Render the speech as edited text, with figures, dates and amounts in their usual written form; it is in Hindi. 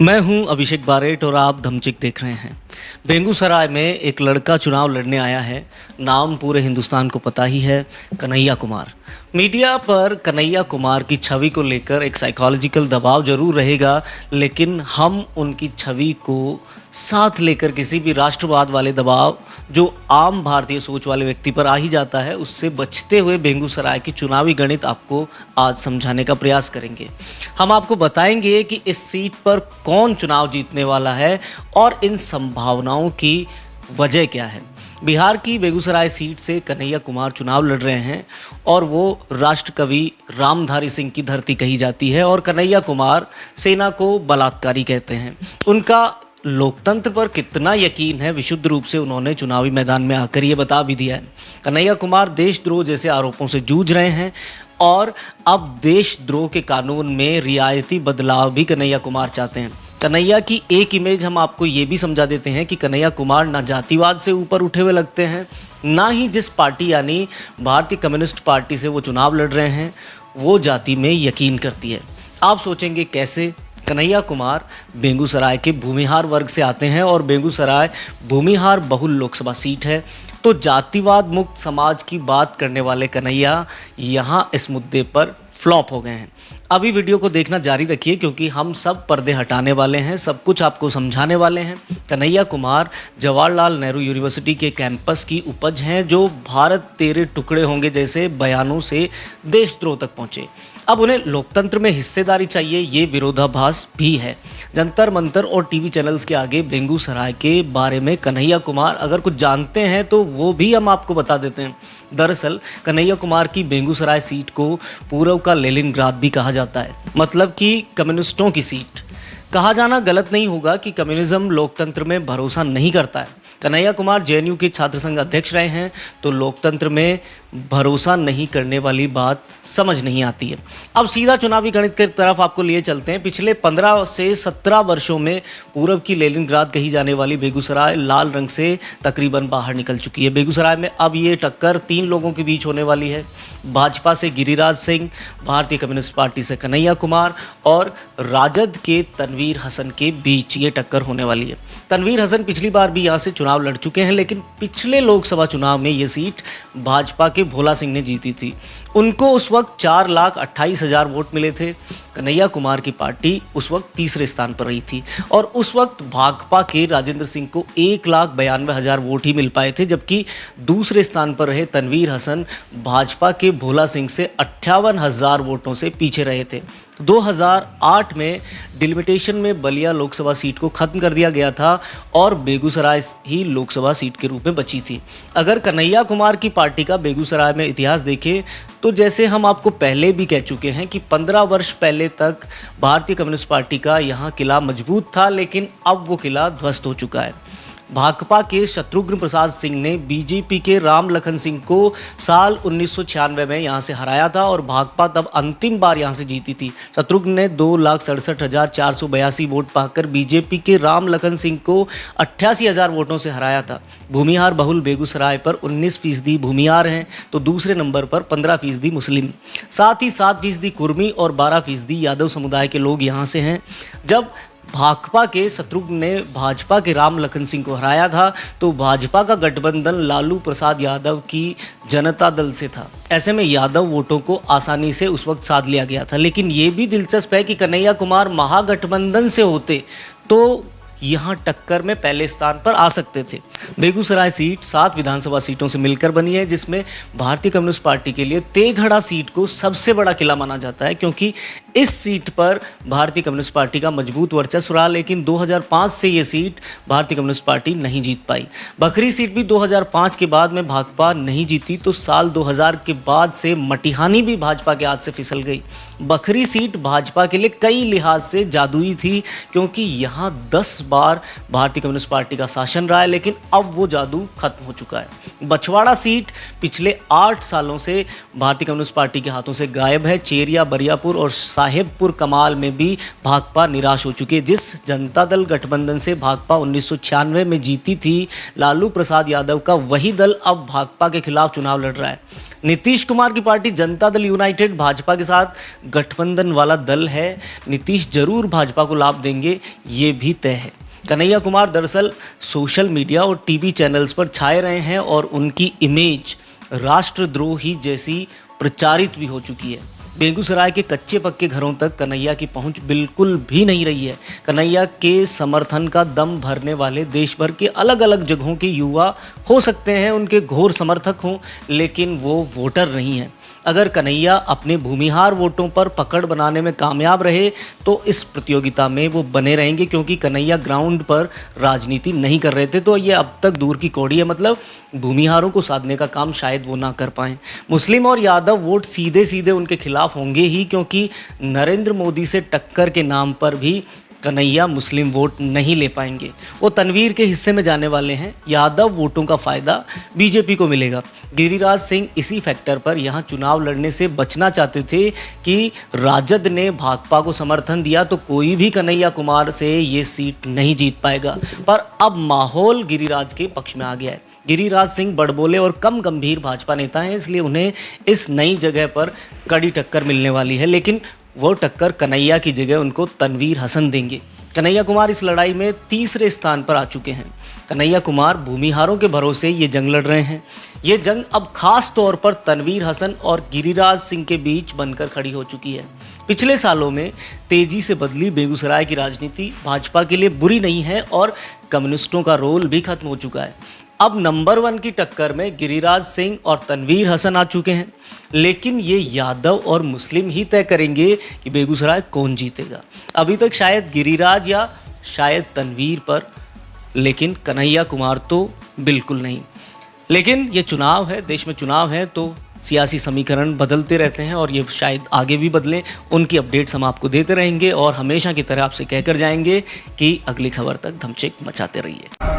मैं हूं अभिषेक बारेट और आप धमचिक देख रहे हैं। बेगूसराय में एक लड़का चुनाव लड़ने आया है। नाम पूरे हिंदुस्तान को पता ही है, कन्हैया कुमार। मीडिया पर कन्हैया कुमार की छवि को लेकर एक साइकोलॉजिकल दबाव जरूर रहेगा, लेकिन हम उनकी छवि को साथ लेकर किसी भी राष्ट्रवाद वाले दबाव जो आम भारतीय सोच वाले व्यक्ति पर आ ही जाता है, उससे बचते हुए बेगूसराय की चुनावी गणित आपको आज समझाने का प्रयास करेंगे। हम आपको बताएंगे कि इस सीट पर कौन चुनाव जीतने वाला है और इन संभावनाओं की वजह क्या है। बिहार की बेगूसराय सीट से कन्हैया कुमार चुनाव लड़ रहे हैं और वो राष्ट्र कवि रामधारी सिंह की धरती कही जाती है और कन्हैया कुमार सेना को बलात्कारी कहते हैं। उनका लोकतंत्र पर कितना यकीन है, विशुद्ध रूप से उन्होंने चुनावी मैदान में आकर ये बता भी दिया है। कन्हैया कुमार देशद्रोह जैसे आरोपों से जूझ रहे हैं और अब देशद्रोह के कानून में रियायती बदलाव भी कन्हैया कुमार चाहते हैं। कन्हैया की एक इमेज हम आपको ये भी समझा देते हैं कि कन्हैया कुमार ना जातिवाद से ऊपर उठे हुए लगते हैं, ना ही जिस पार्टी यानी भारतीय कम्युनिस्ट पार्टी से वो चुनाव लड़ रहे हैं वो जाति में यकीन करती है। आप सोचेंगे कैसे? कन्हैया कुमार बेगूसराय के भूमिहार वर्ग से आते हैं और बेगूसराय भूमिहार बहुल लोकसभा सीट है, तो जातिवाद मुक्त समाज की बात करने वाले कन्हैया यहाँ इस मुद्दे पर फ्लॉप हो गए हैं। अभी वीडियो को देखना जारी रखिए क्योंकि हम सब पर्दे हटाने वाले हैं, सब कुछ आपको समझाने वाले हैं। कन्हैया कुमार जवाहरलाल नेहरू यूनिवर्सिटी के कैंपस की उपज हैं जो भारत तेरे टुकड़े होंगे जैसे बयानों से देशद्रोह तक पहुंचे। अब उन्हें लोकतंत्र में हिस्सेदारी चाहिए, ये विरोधाभास भी है। जंतर मंतर और टीवी चैनल्स के आगे बेगूसराय के बारे में कन्हैया कुमार अगर कुछ जानते हैं तो वो भी हम आपको बता देते हैं। दरअसल कन्हैया कुमार की बेगूसराय सीट को पूर्व का लेनिनग्राद भी कहा जाता है, मतलब कि कम्युनिस्टों की सीट। कहा जाना गलत नहीं होगा कि कम्युनिज्म लोकतंत्र में भरोसा नहीं करता है। कन्हैया कुमार जेएनयू के छात्र संघ अध्यक्ष रहे हैं, तो लोकतंत्र में भरोसा नहीं करने वाली बात समझ नहीं आती है। अब सीधा चुनावी गणित की तरफ आपको लिए चलते हैं। पिछले 15 से 17 वर्षों में पूर्व की लेनिनग्राद कही जाने वाली बेगूसराय लाल रंग से तकरीबन बाहर निकल चुकी है। बेगूसराय में अब ये टक्कर 3 लोगों के बीच होने वाली है। भाजपा से गिरिराज सिंह, भारतीय कम्युनिस्ट पार्टी से कन्हैया कुमार और राजद के तनवीर हसन के बीच ये टक्कर होने वाली है। तनवीर हसन पिछली बार भी यहाँ से चुनाव लड़ चुके हैं, लेकिन पिछले लोकसभा चुनाव में ये सीट भाजपा के भोला सिंह ने जीती थी। उनको उस वक्त 4,28,000 वोट मिले थे। कन्हैया कुमार की पार्टी उस वक्त तीसरे स्थान पर रही थी और उस वक्त भाकपा के राजेंद्र सिंह को 1,92,000 वोट ही मिल पाए थे, जबकि दूसरे स्थान पर रहे तनवीर हसन भाजपा के भोला सिंह से 58,000 वोटों से पीछे रहे थे। 2008 में डिलिमिटेशन में बलिया लोकसभा सीट को खत्म कर दिया गया था और बेगूसराय ही लोकसभा सीट के रूप में बची थी। अगर कन्हैया कुमार की पार्टी का बेगूसराय में इतिहास देखें तो जैसे हम आपको पहले भी कह चुके हैं कि 15 वर्ष पहले तक भारतीय कम्युनिस्ट पार्टी का यहाँ किला मजबूत था, लेकिन अब वो किला ध्वस्त हो चुका है। भाकपा के शत्रुघ्न प्रसाद सिंह ने बीजेपी के राम लखन सिंह को साल 1996 में यहाँ से हराया था और भाकपा तब अंतिम बार यहाँ से जीती थी। शत्रुघ्न ने 2,67,482 वोट पाकर बीजेपी के राम लखन सिंह को 88,000 वोटों से हराया था। भूमिहार बहुल बेगूसराय पर 19% भूमिहार हैं, तो दूसरे नंबर पर 15% मुस्लिम, साथ ही 7% कुर्मी और 12% यादव समुदाय के लोग यहाँ से हैं। जब भाकपा के शत्रुघ्न ने भाजपा के राम लखन सिंह को हराया था तो भाजपा का गठबंधन लालू प्रसाद यादव की जनता दल से था। ऐसे में यादव वोटों को आसानी से उस वक्त साध लिया गया था। लेकिन ये भी दिलचस्प है कि कन्हैया कुमार महागठबंधन से होते तो यहाँ टक्कर में पहले स्थान पर आ सकते थे। बेगूसराय सीट 7 विधानसभा सीटों से मिलकर बनी है, जिसमें भारतीय कम्युनिस्ट पार्टी के लिए तेघड़ा सीट को सबसे बड़ा किला माना जाता है, क्योंकि इस सीट पर भारतीय कम्युनिस्ट पार्टी का मजबूत वर्चस्व रहा। लेकिन 2005 से ये सीट भारतीय कम्युनिस्ट पार्टी नहीं जीत पाई। बखरी सीट भी 2005 के बाद में भाकपा नहीं जीती, तो साल 2000 के बाद से मटिहानी भी भाजपा के हाथ से फिसल गई। बखरी सीट भाजपा के लिए कई लिहाज से जादुई थी, क्योंकि यहाँ 10 बार भारतीय कम्युनिस्ट पार्टी का शासन रहा है, लेकिन अब वो जादू खत्म हो चुका है। बछवाड़ा सीट पिछले 8 सालों से भारतीय कम्युनिस्ट पार्टी के हाथों से गायब है। चेरिया, बरियापुर और साहेबपुर कमाल में भी भाकपा निराश हो चुकी है। जिस जनता दल गठबंधन से भाकपा 1996 में जीती थी लालू प्रसाद यादव का, वही दल अब भाकपा के खिलाफ चुनाव लड़ रहा है। नीतीश कुमार की पार्टी जनता दल यूनाइटेड भाजपा के साथ गठबंधन वाला दल है। नीतीश जरूर भाजपा को लाभ देंगे, ये भी तय है। कन्हैया कुमार दरअसल सोशल मीडिया और टीवी चैनल्स पर छाए रहे हैं और उनकी इमेज राष्ट्रद्रोही जैसी प्रचारित भी हो चुकी है। बेगूसराय के कच्चे पक्के घरों तक कन्हैया की पहुंच बिल्कुल भी नहीं रही है। कन्हैया के समर्थन का दम भरने वाले देश भर के अलग अलग जगहों के युवा हो सकते हैं उनके घोर समर्थक हों, लेकिन वो वोटर नहीं हैं। अगर कन्हैया अपने भूमिहार वोटों पर पकड़ बनाने में कामयाब रहे तो इस प्रतियोगिता में वो बने रहेंगे, क्योंकि कन्हैया ग्राउंड पर राजनीति नहीं कर रहे थे तो ये अब तक दूर की कौड़ी है। मतलब भूमिहारों को साधने का काम शायद वो ना कर पाएँ। मुस्लिम और यादव वोट सीधे सीधे उनके खिलाफ होंगे ही, क्योंकि नरेंद्र मोदी से टक्कर के नाम पर भी कन्हैया मुस्लिम वोट नहीं ले पाएंगे। वो तनवीर के हिस्से में जाने वाले हैं। यादव वोटों का फ़ायदा बीजेपी को मिलेगा। गिरिराज सिंह इसी फैक्टर पर यहाँ चुनाव लड़ने से बचना चाहते थे कि राजद ने भाकपा को समर्थन दिया तो कोई भी कन्हैया कुमार से ये सीट नहीं जीत पाएगा। पर अब माहौल गिरिराज के पक्ष में आ गया है। गिरिराज सिंह बड़बोले और कम गंभीर भाजपा नेता हैं, इसलिए उन्हें इस नई जगह पर कड़ी टक्कर मिलने वाली है। लेकिन वो टक्कर कन्हैया की जगह उनको तनवीर हसन देंगे। कन्हैया कुमार इस लड़ाई में तीसरे स्थान पर आ चुके हैं। कन्हैया कुमार भूमिहारों के भरोसे ये जंग लड़ रहे हैं। ये जंग अब खास तौर पर तनवीर हसन और गिरिराज सिंह के बीच बनकर खड़ी हो चुकी है। पिछले सालों में तेजी से बदली बेगूसराय की राजनीति भाजपा के लिए बुरी नहीं है और कम्युनिस्टों का रोल भी खत्म हो चुका है। अब नंबर 1 की टक्कर में गिरिराज सिंह और तनवीर हसन आ चुके हैं, लेकिन ये यादव और मुस्लिम ही तय करेंगे कि बेगूसराय कौन जीतेगा। अभी तक शायद गिरिराज या शायद तनवीर पर, लेकिन कन्हैया कुमार तो बिल्कुल नहीं। लेकिन ये चुनाव है, देश में चुनाव है तो सियासी समीकरण बदलते रहते हैं और ये शायद आगे भी बदलें। उनकी अपडेट्स हम आपको देते रहेंगे और हमेशा की तरह आपसे कहकर जाएंगे कि अगली खबर तक धमचेक मचाते रहिए।